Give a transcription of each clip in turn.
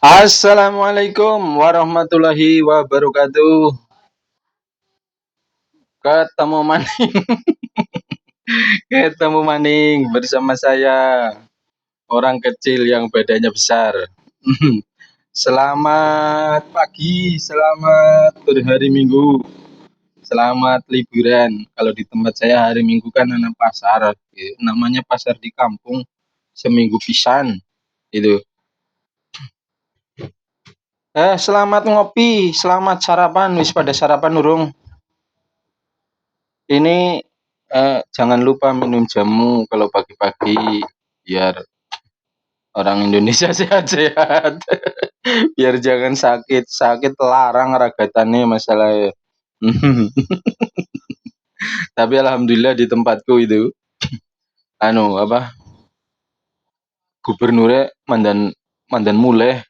Assalamualaikum warahmatullahi wabarakatuh. Ketemu maning, ketemu maning bersama saya, orang kecil yang badannya besar. Selamat pagi, selamat berhari Minggu, selamat liburan. Kalau di tempat saya hari Minggu kan ada pasar, namanya pasar di kampung, seminggu pisan. Itu. Selamat ngopi, selamat sarapan. Wis pada sarapan urung? Ini jangan lupa minum jamu kalau pagi-pagi biar orang Indonesia sehat-sehat. Biar jangan sakit, sakit larang ragatannya masalahnya. Tapi alhamdulillah di tempatku itu apa gubernurnya mandan mandan mulai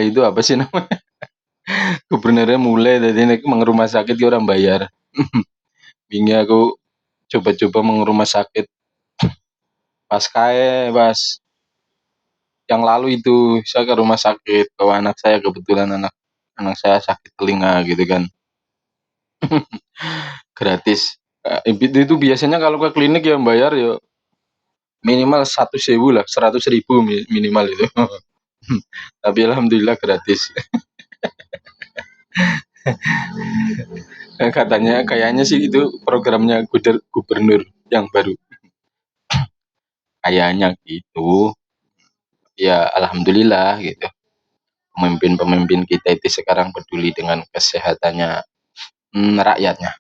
itu apa sih namanya? Gubernurnya mulai jadi nek rumah sakit dia orang bayar. Bingi aku coba-coba rumah sakit pas yang lalu itu saya ke rumah sakit bawa anak saya, kebetulan anak anak saya sakit telinga gitu kan, gratis. Itu biasanya kalau ke klinik yang bayar ya minimal 100.000 lah, 100.000 minimal itu. Tapi alhamdulillah gratis. Katanya kayaknya sih itu programnya gubernur yang baru, kayaknya gitu. Ya alhamdulillah gitu. Pemimpin-pemimpin kita itu sekarang peduli dengan kesehatannya rakyatnya.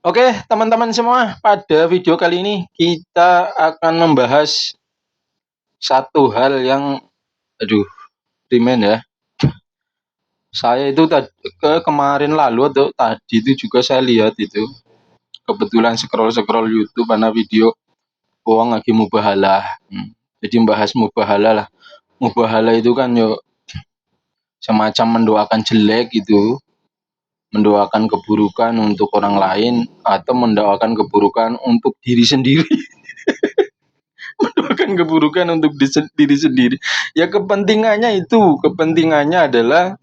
Oke, teman-teman semua, pada video kali ini kita akan membahas satu hal yang, aduh, primen ya. Saya itu kemarin lalu atau tadi itu juga saya lihat itu, kebetulan scroll-scroll YouTube ada video uang lagi mubahalah. Jadi membahas mubahalah lah. Mubahalah itu kan yo semacam mendoakan jelek gitu, mendoakan keburukan untuk orang lain atau mendoakan keburukan untuk diri sendiri. Mendoakan keburukan untuk diri sendiri. Ya kepentingannya adalah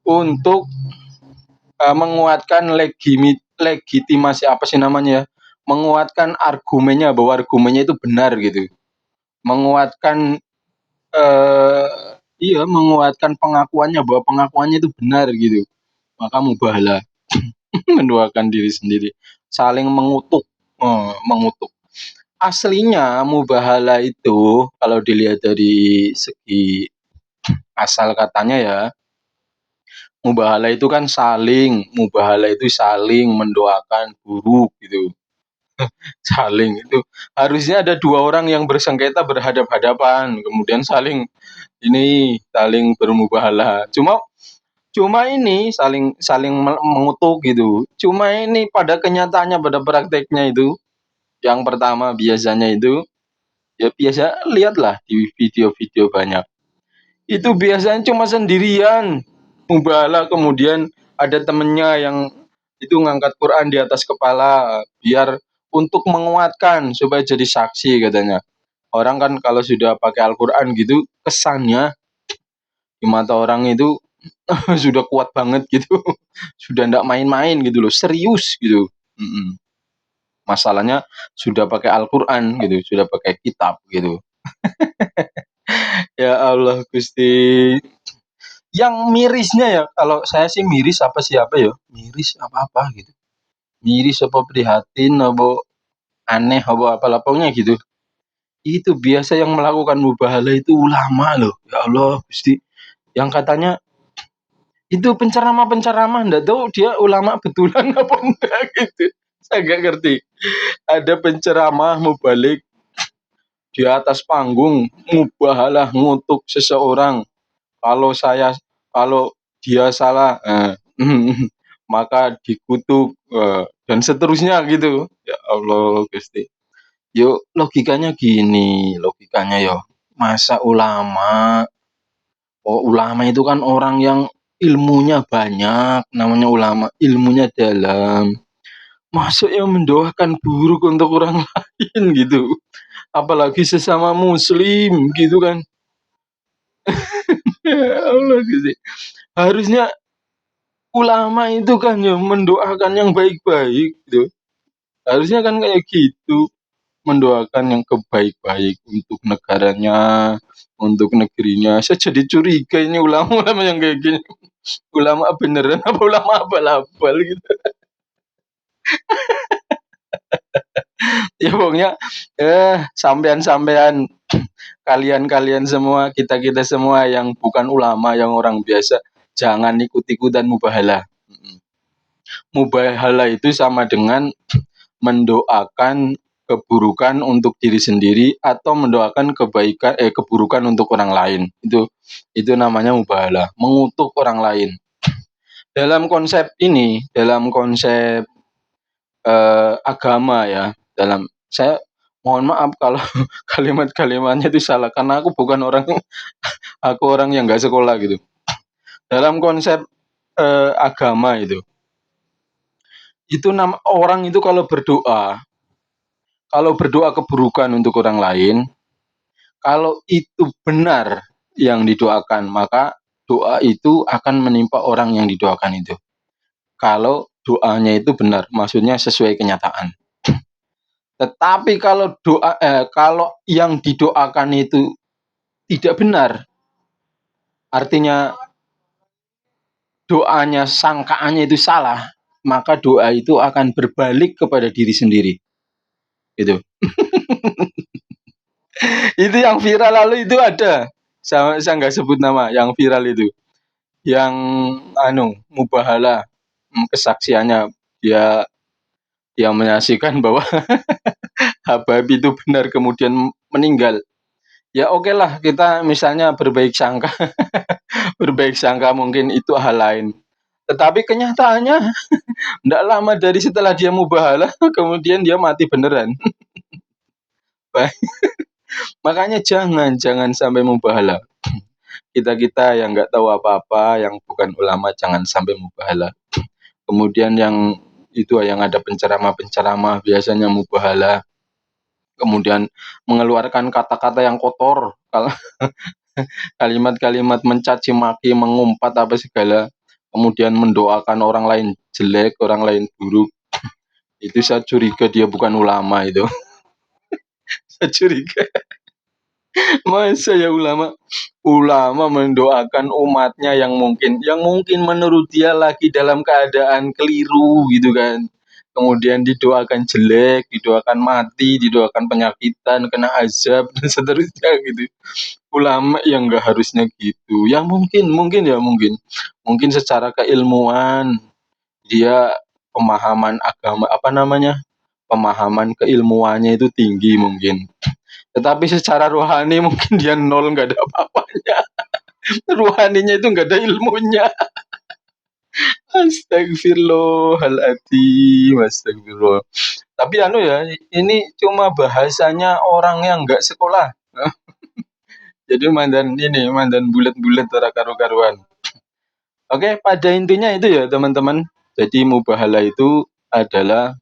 untuk menguatkan legitimasi apa sih namanya ya? Menguatkan argumennya bahwa argumennya itu benar gitu. Menguatkan eh menguatkan pengakuannya bahwa pengakuannya itu benar gitu. Maka mubahalah mendoakan diri sendiri, saling mengutuk. Aslinya mubahalah itu kalau dilihat dari segi asal katanya ya, mubahalah itu saling mendoakan buruk gitu. Saling itu harusnya ada dua orang yang bersengketa berhadap-hadapan, kemudian saling bermubahalah. Cuma ini saling saling mengutuk gitu. Cuma ini pada kenyataannya, pada prakteknya itu, yang pertama biasanya itu, ya biasa lihatlah di video-video banyak. Itu biasanya cuma sendirian mubahalah, kemudian ada temennya yang itu ngangkat Quran di atas kepala biar untuk menguatkan supaya jadi saksi katanya. Orang kan kalau sudah pakai Al-Quran gitu kesannya di mata orang itu sudah kuat banget gitu. Sudah ndak main-main gitu loh, serius gitu. Mm-mm. Masalahnya sudah pakai Al-Quran gitu, sudah pakai kitab gitu. Ya Allah Gusti. Yang mirisnya ya, kalau saya sih miris apa siapa ya? Miris apa-apa gitu. Miris apa prihatin apa aneh apa pokoknya gitu. Itu biasa yang melakukan mubahalah itu ulama loh. Ya Allah Gusti. Yang katanya itu penceramah-penceramah, ndak tahu dia ulama betulan apa enggak gitu. Saya nggak ngerti. Ada penceramah mubalik di atas panggung mubahalah ngutuk seseorang. Kalau saya kalau dia salah, maka dikutuk dan seterusnya gitu. Ya Allah Gusti. Yuk logikanya gini, logikanya yo. Masa ulama itu kan orang yang ilmunya banyak, namanya ulama, ilmunya dalam. Masuk yang mendoakan buruk untuk orang lain gitu. Apalagi sesama muslim gitu kan. Ya Allah Gusti. Harusnya ulama itu kan ya mendoakan yang baik-baik gitu. Harusnya kan kayak gitu, mendoakan yang kebaik-baik untuk negaranya, untuk negerinya. Saya jadi curiga ini ulama-ulama yang kayak gini. Ulama beneran apa ulama abal-abal gitu. Ya pokoknya sampean-sampean, kalian-kalian semua, kita-kita semua yang bukan ulama, yang orang biasa, jangan ikut-ikutan mubahalah. Mubahalah itu sama dengan mendoakan keburukan untuk diri sendiri atau mendoakan keburukan untuk orang lain. Itu namanya mubahalah, mengutuk orang lain. Dalam konsep agama ya, saya mohon maaf kalau kalimat-kalimatnya itu salah karena aku orang yang nggak sekolah gitu. Dalam konsep agama itu orang itu kalau berdoa keburukan untuk orang lain, kalau itu benar yang didoakan, maka doa itu akan menimpa orang yang didoakan itu. Kalau doanya itu benar, maksudnya sesuai kenyataan. Tetapi kalau yang didoakan itu tidak benar, artinya sangkaannya itu salah, maka doa itu akan berbalik kepada diri sendiri. Itu. Itu yang viral lalu itu ada. Saya nggak sebut nama, yang viral itu. Yang mubahala, kesaksiannya dia dia menyaksikan bahwa Habib itu benar kemudian meninggal. Ya oke lah, kita misalnya berbaik sangka, berbaik sangka mungkin itu hal lain. Tetapi kenyataannya tidak lama dari setelah dia mubahalah, kemudian dia mati beneran. Makanya jangan sampai mubahalah. Kita yang nggak tahu apa-apa, yang bukan ulama, jangan sampai mubahalah. Kemudian yang ada penceramah-penceramah biasanya mubahalah. Kemudian mengeluarkan kata-kata yang kotor, kalau kalimat-kalimat mencaci maki, mengumpat apa segala, kemudian mendoakan orang lain jelek, orang lain buruk. Itu saya curiga dia bukan ulama itu. Saya curiga. Masa ya ulama mendoakan umatnya yang mungkin menurut dia lagi dalam keadaan keliru gitu kan. Kemudian didoakan jelek, didoakan mati, didoakan penyakitan, kena azab dan seterusnya gitu. Ulama yang nggak harusnya gitu. Yang mungkin secara keilmuan dia pemahaman agama pemahaman keilmuannya itu tinggi mungkin. Tetapi secara rohani mungkin dia nol, nggak ada apa-apanya. Rohaninya itu nggak ada ilmunya. Astagfirullahaladzim, astagfirullah. Tapi ini cuma bahasanya orang yang nggak sekolah. Jadi mandan bulat-bulat ora karu-karuan. Oke, pada intinya itu ya teman-teman. Jadi mubahalah itu adalah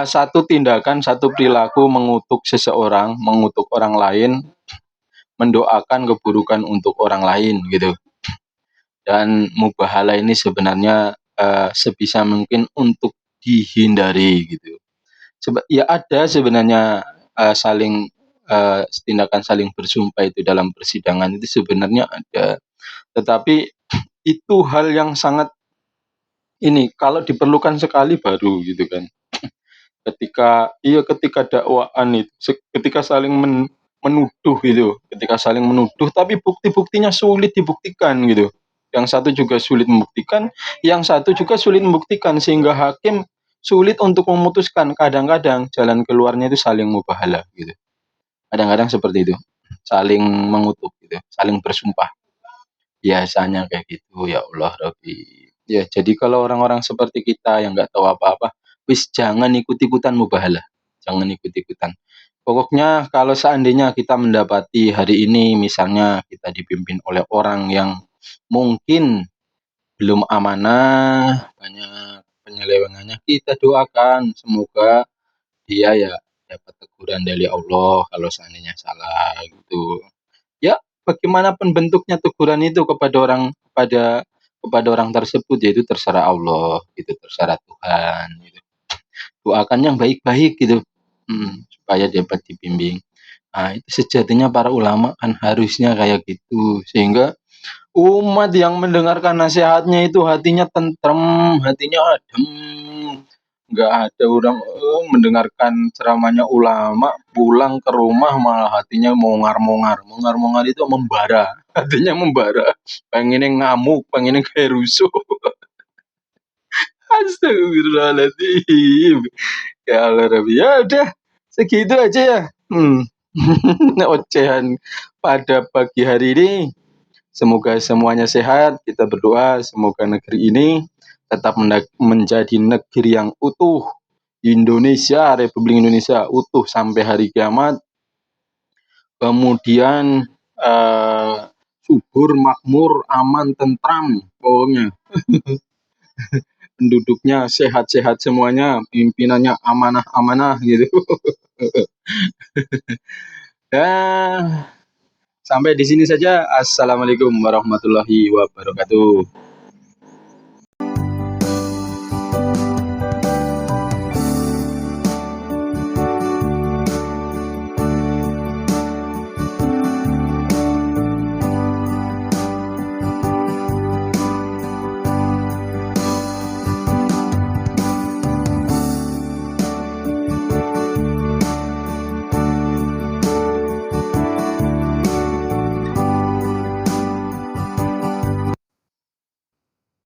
satu tindakan, satu perilaku mengutuk seseorang, mengutuk orang lain, mendoakan keburukan untuk orang lain gitu. Dan mubahalah ini sebenarnya sebisa mungkin untuk dihindari gitu. Ya ada sebenarnya tindakan saling bersumpah itu dalam persidangan itu sebenarnya ada. Tetapi itu hal yang sangat kalau diperlukan sekali baru gitu kan. Ketika dakwaan itu, ketika saling menuduh gitu, ketika saling menuduh, tapi bukti-buktinya sulit dibuktikan gitu. Yang satu juga sulit membuktikan, yang satu juga sulit membuktikan sehingga hakim sulit untuk memutuskan. Kadang-kadang jalan keluarnya itu saling mubahalah gitu. Kadang-kadang seperti itu, saling mengutuk gitu, saling bersumpah. Biasanya kayak gitu, ya Allah Rabbi. Ya, jadi kalau orang-orang seperti kita yang nggak tahu apa-apa, wis jangan ikut-ikutan mubahalah. Jangan ikut-ikutan. Pokoknya kalau seandainya kita mendapati hari ini misalnya kita dipimpin oleh orang yang mungkin belum amanah, banyak penyelewengannya, kita doakan semoga dia ya dapat teguran dari Allah kalau seandainya salah gitu. Ya, bagaimanapun bentuknya teguran itu kepada orang tersebut, yaitu terserah Allah gitu, terserah Tuhan gitu. Doakan yang baik-baik gitu, supaya dapat dibimbing. Nah, itu sejatinya para ulama kan harusnya kayak gitu, sehingga umat yang mendengarkan nasihatnya itu hatinya tentrem, hatinya adem. Nggak ada orang mendengarkan ceramahnya ulama, pulang ke rumah malah hatinya mongar-mongar. Mongar-mongar itu membara, hatinya membara. Pengennya ngamuk, pengennya kayak rusuh. Astagfirullahaladzim. Ya Allah Rabbi. Ya udah, segitu aja ya. Ocehan pada pagi hari ini. Semoga semuanya sehat. Kita berdoa semoga negeri ini tetap menjadi negeri yang utuh. Indonesia, Republik Indonesia utuh sampai hari kiamat. Kemudian subur, makmur, aman, tentram. Pokoknya penduduknya sehat-sehat semuanya, pimpinannya amanah-amanah gitu. Ya, sampai di sini saja. Assalamualaikum warahmatullahi wabarakatuh.